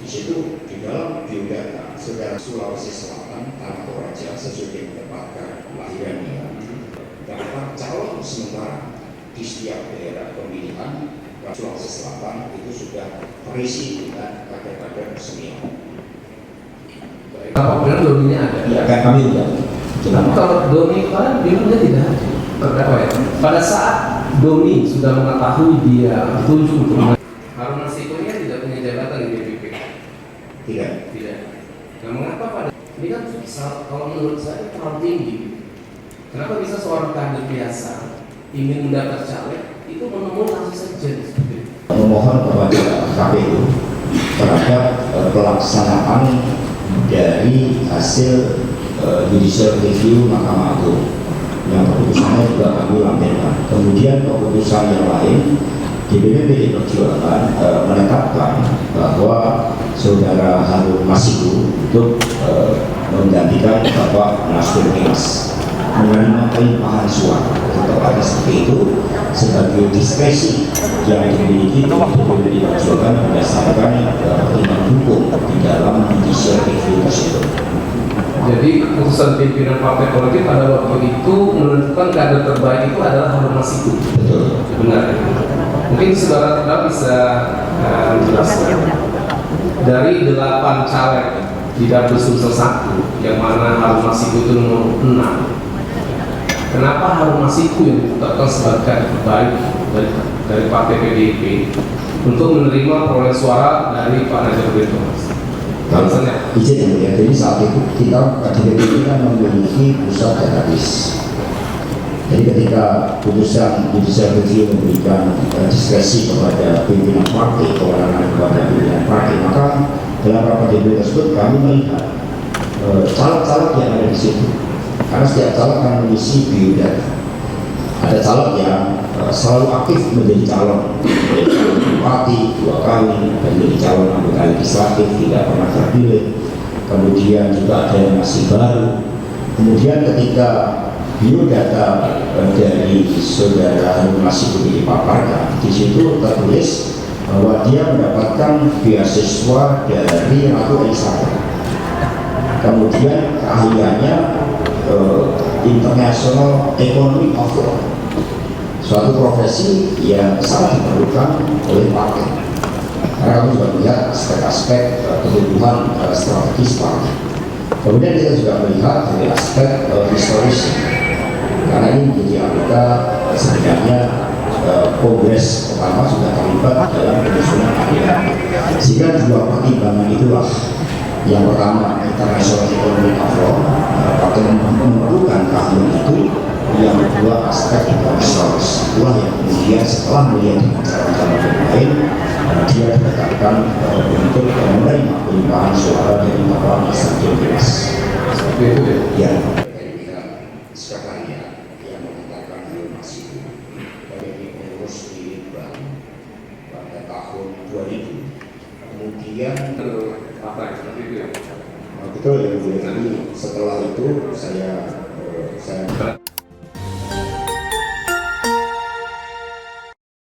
Di situ di dalam biodata saudara Sulawesi Selatan Tanah Toraja sesuai dengan tempatkan kelahirannya daftar calon sementara di setiap daerah pemilihan Sulawesi Selatan itu sudah terisi dengan kader-kader senior. Apa benar dominya ada? Ya, kan kami tidak. Tapi kalau Doni kalian bilangnya tidak ada. Pada saat Doni sudah mengetahui dia ditunjuk untuk Harun Masiku tidak punya jabatan di DPP. Tidak. Nah, mengapa pada ini kan kalau menurut saya terlalu tinggi. Kenapa bisa seorang kader biasa ingin mendaftar caleg itu menemui langsung saja seperti itu? Memohon kepada KPU terhadap pelaksanaan dari hasil judicial review Mahkamah Agung yang keputusannya juga kami lampirkan. Kemudian keputusan yang lain DPP PDI Perjuangan menetapkan bahwa saudara Harun Masiku untuk menggantikan Bapak Nasrul Himas menerima pelimpahan suara atau seperti itu sebagai diskresi yang dimiliki DPP PDI Perjuangan berdasarkan pertimbangan hukum di dalam judicial review tersebut. Jadi keputusan pimpinan partai politik pada waktu itu menentukan kader terbaik itu adalah Harun Masiku. Betul. Benar. Mungkin saudara bisa menjelaskan dari 8 caleg di Dapil Sumsel 1 yang mana Harun Masiku itu nomor 6. Kenapa Harun Masiku yang ditetapkan sebagai kader terbaik dari partai PDIP untuk menerima perolehan suara dari Pak Najarudin Thomas? Alasannya? Izin ya, jadi saat itu kita di DPP kan memiliki pusat database. Jadi ketika putusan judicial review memberikan diskresi kepada pimpinan partai, kewenangan kepada pimpinan partai, maka dalam rapat DPP tersebut kami melihat caleg-caleg yang ada di situ. Karena setiap caleg akan mengisi biodata. Ada caleg yang selalu aktif menjadi calon bupati 2 kali, dan menjadi calon anggota legislatif tidak pernah terpilih. Kemudian juga ada yang masih baru. Kemudian ketika biodata dari saudara Harun Masiku dipaparkan, di situ tertulis bahwa dia mendapatkan beasiswa dari Ratu Elizabeth. Kemudian keahliannya International Economic of Law, suatu profesi yang sangat diperlukan oleh partai. Karena kami juga melihat aspek-aspek kebutuhan strategis partai. Kemudian kita juga melihat dari aspek historis, karena ini menjadi anggota sebenarnya Kongres pertama sudah terlibat dalam penyusunan ADART. Sehingga 2 pertimbangan itulah, yang pertama International Economic of Law, partai memerlukan keahlian itu. Yang kedua aspek historis, itulah yang kemudian setelah melihat dengan cara-cara yang lain, dia ditetapkan untuk menerima pelimpahan suara dari Bapak Nasrul Himas. Seperti itu ya? Ya. Sekretariat yang mengatakan Harun Masiku dari pengurus di Bank pada tahun 2000. Kemudian apa seperti itu ya? betul ya, Bu. Jadi setelah itu saya